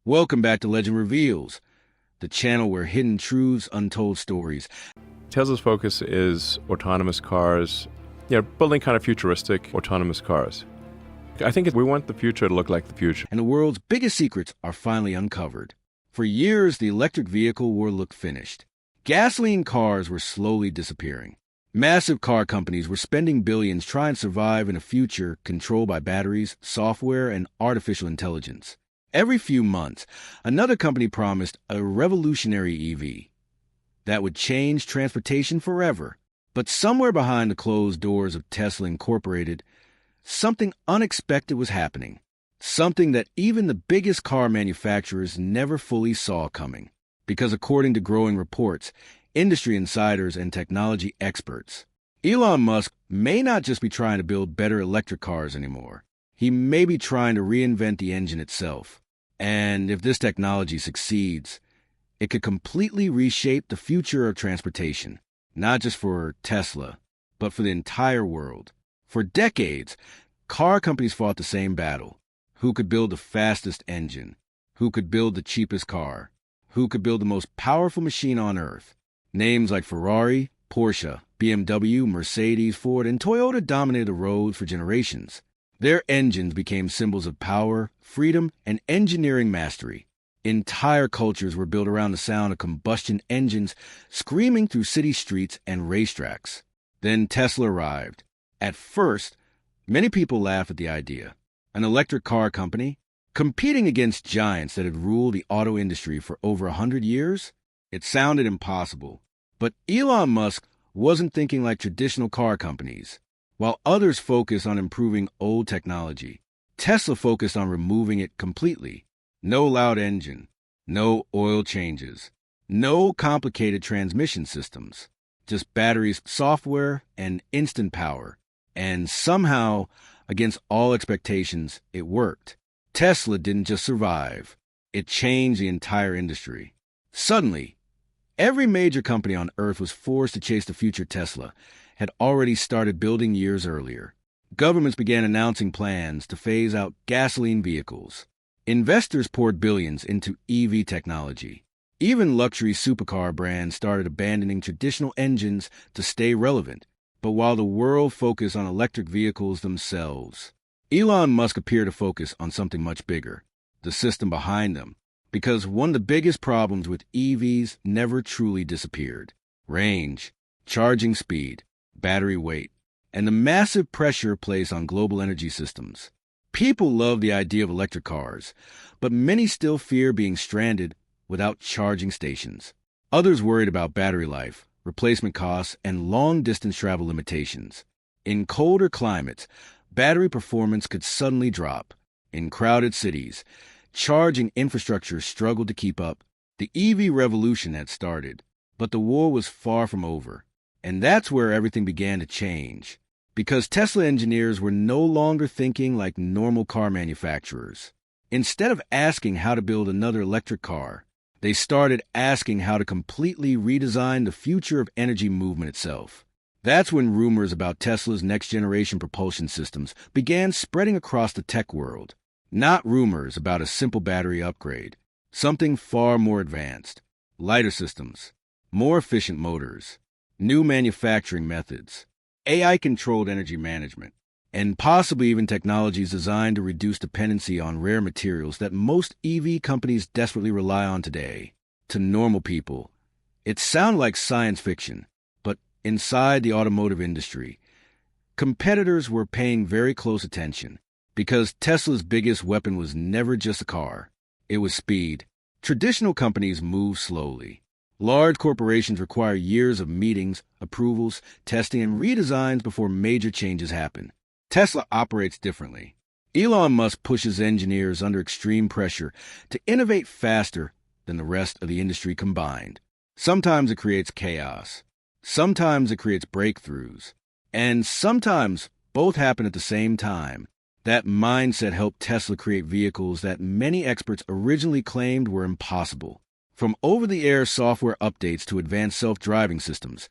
Welcome back to Legend Reveals, the channel where hidden truths, untold stories. Tesla's focus is autonomous cars, building kind of futuristic autonomous cars. I think we want the future to look like the future. And the world's biggest secrets are finally uncovered. For years, the electric vehicle war looked finished. Gasoline cars were slowly disappearing. Massive car companies were spending billions trying to survive in a future controlled by batteries, software, and artificial intelligence. Every few months, another company promised a revolutionary EV that would change transportation forever. But somewhere behind the closed doors of Tesla Incorporated, something unexpected was happening. Something that even the biggest car manufacturers never fully saw coming. Because according to growing reports, industry insiders and technology experts, Elon Musk may not just be trying to build better electric cars anymore. He may be trying to reinvent the engine itself. And if this technology succeeds, it could completely reshape the future of transportation, not just for Tesla, but for the entire world. For decades, car companies fought the same battle. Who could build the fastest engine? Who could build the cheapest car? Who could build the most powerful machine on Earth? Names like Ferrari, Porsche, BMW, Mercedes, Ford, and Toyota dominated the road for generations. Their engines became symbols of power, freedom, and engineering mastery. Entire cultures were built around the sound of combustion engines screaming through city streets and racetracks. Then Tesla arrived. At first, many people laughed at the idea. An electric car company competing against giants that had ruled the auto industry for over 100 years? It sounded impossible. But Elon Musk wasn't thinking like traditional car companies. While others focused on improving old technology, Tesla focused on removing it completely. No loud engine, no oil changes, no complicated transmission systems, just batteries, software, and instant power. And somehow, against all expectations, it worked. Tesla didn't just survive, it changed the entire industry. Suddenly, every major company on Earth was forced to chase the future Tesla had already started building years earlier. Governments began announcing plans to phase out gasoline vehicles. Investors poured billions into EV technology. Even luxury supercar brands started abandoning traditional engines to stay relevant. But while the world focused on electric vehicles themselves, Elon Musk appeared to focus on something much bigger, the system behind them. Because one of the biggest problems with EVs never truly disappeared. Range, charging speed, battery weight, and the massive pressure placed on global energy systems. People love the idea of electric cars, but many still fear being stranded without charging stations. Others worried about battery life, replacement costs, and long-distance travel limitations. In colder climates, battery performance could suddenly drop. In crowded cities, charging infrastructure struggled to keep up. The EV revolution had started, but the war was far from over. And that's where everything began to change. Because Tesla engineers were no longer thinking like normal car manufacturers. Instead of asking how to build another electric car, they started asking how to completely redesign the future of energy movement itself. That's when rumors about Tesla's next-generation propulsion systems began spreading across the tech world. Not rumors about a simple battery upgrade. Something far more advanced. Lighter systems. More efficient motors. New manufacturing methods. AI-controlled energy management. And possibly even technologies designed to reduce dependency on rare materials that most EV companies desperately rely on today. To normal people, it sounded like science fiction. But inside the automotive industry, competitors were paying very close attention. Because Tesla's biggest weapon was never just a car. It was speed. Traditional companies move slowly. Large corporations require years of meetings, approvals, testing, and redesigns before major changes happen. Tesla operates differently. Elon Musk pushes engineers under extreme pressure to innovate faster than the rest of the industry combined. Sometimes it creates chaos. Sometimes it creates breakthroughs. And sometimes both happen at the same time. That mindset helped Tesla create vehicles that many experts originally claimed were impossible. From over-the-air software updates to advanced self-driving systems,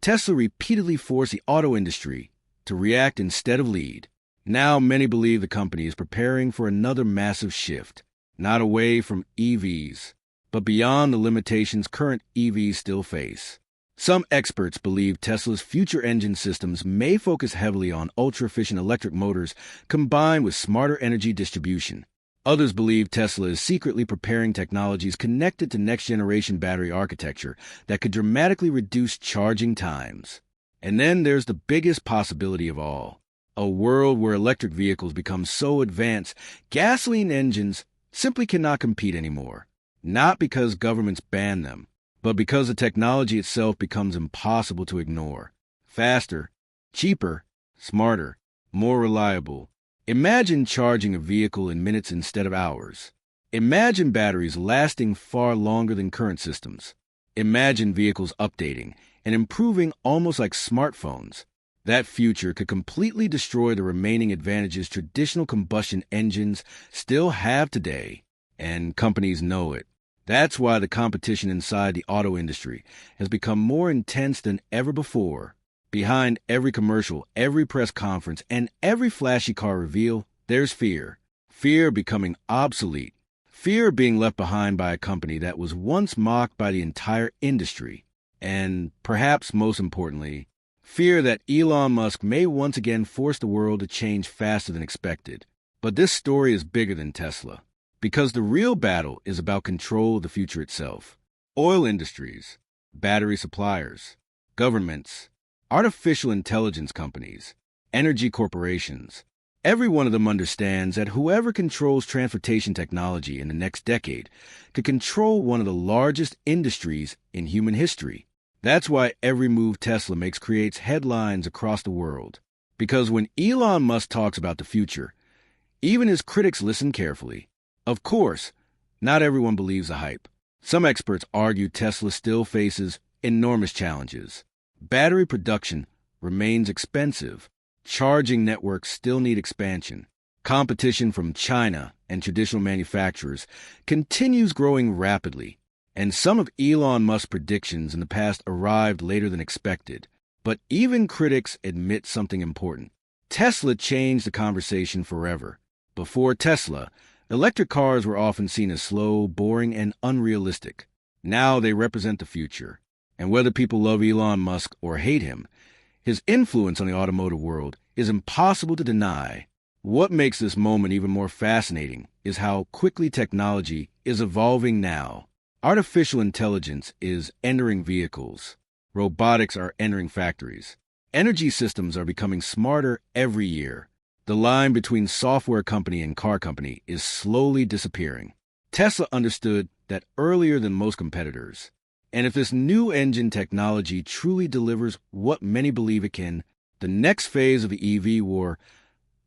Tesla repeatedly forced the auto industry to react instead of lead. Now many believe the company is preparing for another massive shift, not away from EVs, but beyond the limitations current EVs still face. Some experts believe Tesla's future engine systems may focus heavily on ultra-efficient electric motors combined with smarter energy distribution. Others believe Tesla is secretly preparing technologies connected to next-generation battery architecture that could dramatically reduce charging times. And then there's the biggest possibility of all, a world where electric vehicles become so advanced, gasoline engines simply cannot compete anymore. Not because governments ban them, but because the technology itself becomes impossible to ignore. Faster, cheaper, smarter, more reliable. Imagine charging a vehicle in minutes instead of hours. Imagine batteries lasting far longer than current systems. Imagine vehicles updating and improving almost like smartphones. That future could completely destroy the remaining advantages traditional combustion engines still have today, and companies know it. That's why the competition inside the auto industry has become more intense than ever before. Behind every commercial, every press conference, and every flashy car reveal, there's fear. Fear of becoming obsolete. Fear of being left behind by a company that was once mocked by the entire industry. And perhaps most importantly, fear that Elon Musk may once again force the world to change faster than expected. But this story is bigger than Tesla, because the real battle is about control of the future itself. Oil industries, battery suppliers, governments, artificial intelligence companies, energy corporations. Every one of them understands that whoever controls transportation technology in the next decade could control one of the largest industries in human history. That's why every move Tesla makes creates headlines across the world. Because when Elon Musk talks about the future, even his critics listen carefully. Of course, not everyone believes the hype. Some experts argue Tesla still faces enormous challenges. Battery production remains expensive. Charging networks still need expansion. Competition from China and traditional manufacturers continues growing rapidly. And some of Elon Musk's predictions in the past arrived later than expected. But even critics admit something important. Tesla changed the conversation forever. Before Tesla, electric cars were often seen as slow, boring, and unrealistic. Now they represent the future. And whether people love Elon Musk or hate him, his influence on the automotive world is impossible to deny. What makes this moment even more fascinating is how quickly technology is evolving now. Artificial intelligence is entering vehicles. Robotics are entering factories. Energy systems are becoming smarter every year. The line between software company and car company is slowly disappearing. Tesla understood that earlier than most competitors. And if this new engine technology truly delivers what many believe it can, the next phase of the EV war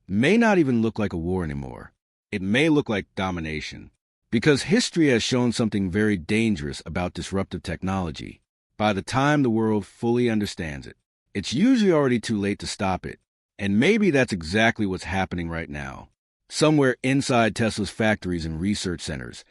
may not even look like a war anymore. It may look like domination. Because history has shown something very dangerous about disruptive technology. By the time the world fully understands it, it's usually already too late to stop it. And maybe that's exactly what's happening right now. Somewhere inside Tesla's factories and research centers,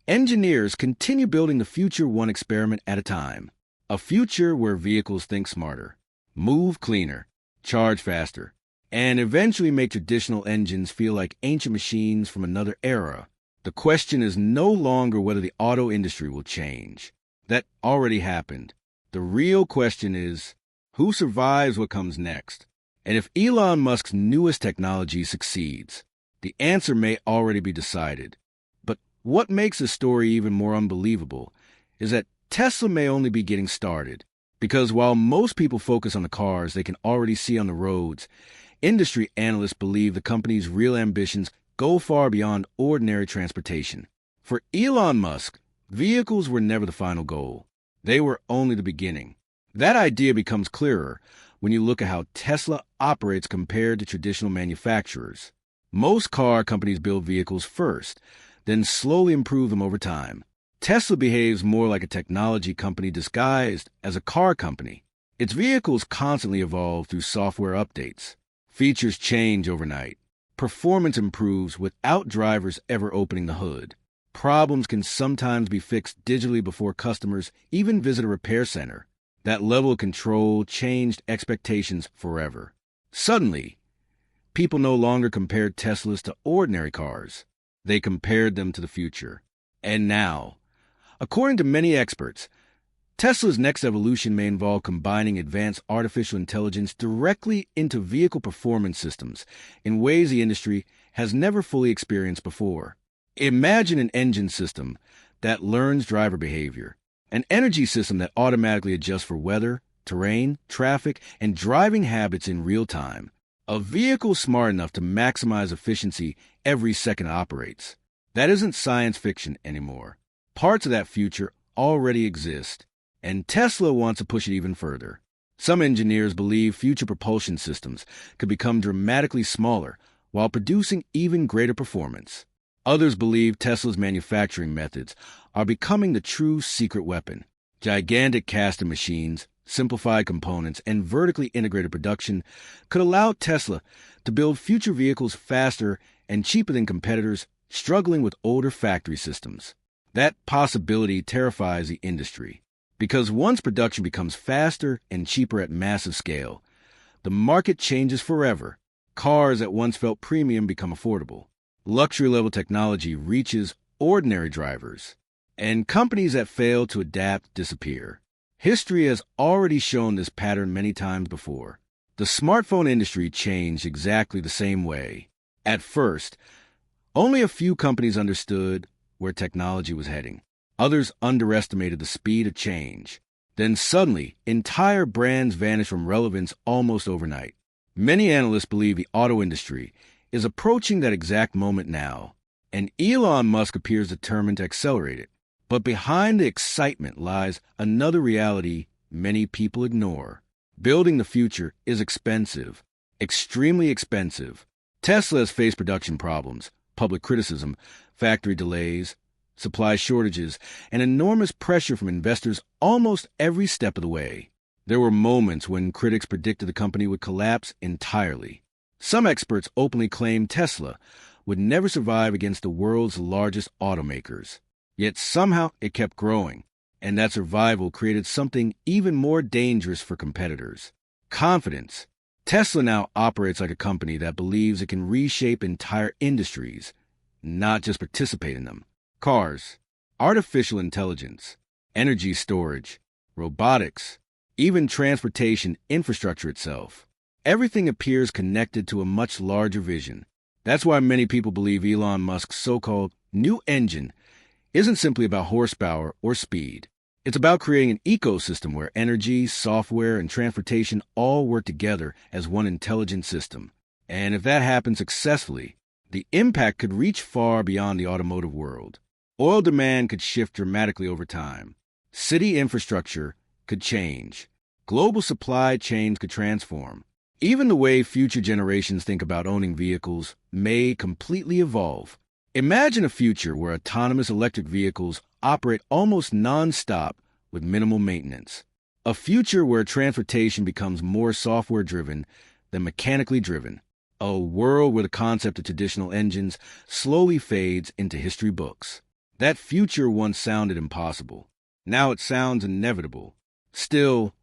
engineers continue building the future one experiment at a time. A future where vehicles think smarter, move cleaner, charge faster, and eventually make traditional engines feel like ancient machines from another era. The question is no longer whether the auto industry will change. That already happened. The real question is, who survives what comes next? And if Elon Musk's newest technology succeeds, the answer may already be decided. But what makes the story even more unbelievable is that Tesla may only be getting started. Because while most people focus on the cars they can already see on the roads, industry analysts believe the company's real ambitions go far beyond ordinary transportation. For Elon Musk, vehicles were never the final goal. They were only the beginning. That idea becomes clearer when you look at how Tesla operates compared to traditional manufacturers. Most car companies build vehicles first, then slowly improve them over time. Tesla behaves more like a technology company disguised as a car company. Its vehicles constantly evolve through software updates. Features change overnight. Performance improves without drivers ever opening the hood. Problems can sometimes be fixed digitally before customers even visit a repair center. That level of control changed expectations forever. Suddenly, people no longer compared Teslas to ordinary cars. They compared them to the future. And now, according to many experts, Tesla's next evolution may involve combining advanced artificial intelligence directly into vehicle performance systems in ways the industry has never fully experienced before. Imagine an engine system that learns driver behavior, an energy system that automatically adjusts for weather, terrain, traffic, and driving habits in real time. A vehicle smart enough to maximize efficiency every second it operates. That isn't science fiction anymore. Parts of that future already exist, and Tesla wants to push it even further. Some engineers believe future propulsion systems could become dramatically smaller while producing even greater performance. Others believe Tesla's manufacturing methods are becoming the true secret weapon. Gigantic casting machines, simplified components, and vertically integrated production could allow Tesla to build future vehicles faster and cheaper than competitors struggling with older factory systems. That possibility terrifies the industry, because once production becomes faster and cheaper at massive scale, the market changes forever. Cars that once felt premium become affordable. Luxury-level technology reaches ordinary drivers, and companies that fail to adapt disappear. History has already shown this pattern many times before. The smartphone industry changed exactly the same way. At first, only a few companies understood where technology was heading. Others underestimated the speed of change. Then suddenly, entire brands vanished from relevance almost overnight. Many analysts believe the auto industry is approaching that exact moment now, and Elon Musk appears determined to accelerate it. But behind the excitement lies another reality many people ignore. Building the future is expensive, extremely expensive. Tesla has faced production problems, public criticism, factory delays, supply shortages, and enormous pressure from investors almost every step of the way. There were moments when critics predicted the company would collapse entirely. Some experts openly claimed Tesla would never survive against the world's largest automakers. Yet somehow it kept growing, and that survival created something even more dangerous for competitors: confidence. Tesla now operates like a company that believes it can reshape entire industries, not just participate in them. Cars, artificial intelligence, energy storage, robotics, even transportation infrastructure itself. Everything appears connected to a much larger vision. That's why many people believe Elon Musk's so-called new engine isn't simply about horsepower or speed. It's about creating an ecosystem where energy, software, and transportation all work together as one intelligent system. And if that happens successfully, the impact could reach far beyond the automotive world. Oil demand could shift dramatically over time. City infrastructure could change. Global supply chains could transform. Even the way future generations think about owning vehicles may completely evolve. Imagine a future where autonomous electric vehicles operate almost non-stop with minimal maintenance. A future where transportation becomes more software-driven than mechanically driven. A world where the concept of traditional engines slowly fades into history books. That future once sounded impossible. Now it sounds inevitable. Still,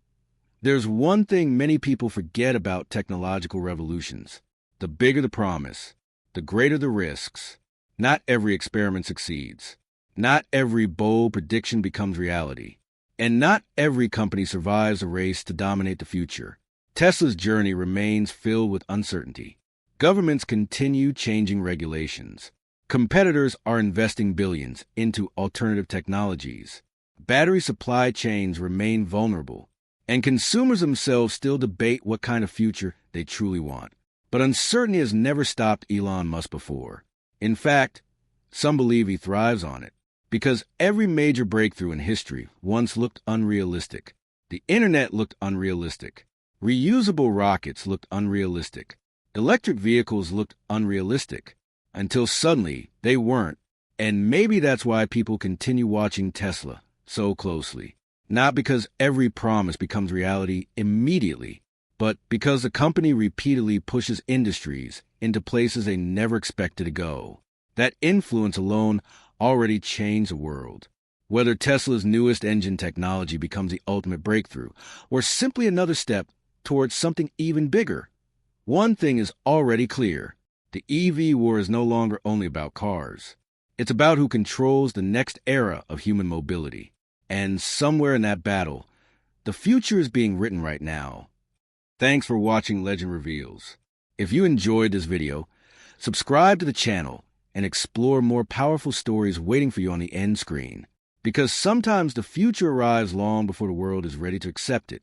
there's one thing many people forget about technological revolutions. The bigger the promise, the greater the risks. Not every experiment succeeds. Not every bold prediction becomes reality. And not every company survives a race to dominate the future. Tesla's journey remains filled with uncertainty. Governments continue changing regulations. Competitors are investing billions into alternative technologies. Battery supply chains remain vulnerable. And consumers themselves still debate what kind of future they truly want. But uncertainty has never stopped Elon Musk before. In fact, some believe he thrives on it, because every major breakthrough in history once looked unrealistic. The internet looked unrealistic. Reusable rockets looked unrealistic. Electric vehicles looked unrealistic, until suddenly they weren't. And maybe that's why people continue watching Tesla so closely. Not because every promise becomes reality immediately, but because the company repeatedly pushes industries into places they never expected to go. That influence alone already changed the world. Whether Tesla's newest engine technology becomes the ultimate breakthrough, or simply another step towards something even bigger, one thing is already clear. The EV war is no longer only about cars. It's about who controls the next era of human mobility. And somewhere in that battle, the future is being written right now. Thanks for watching Legend Reveals. If you enjoyed this video, subscribe to the channel and explore more powerful stories waiting for you on the end screen. Because sometimes the future arrives long before the world is ready to accept it.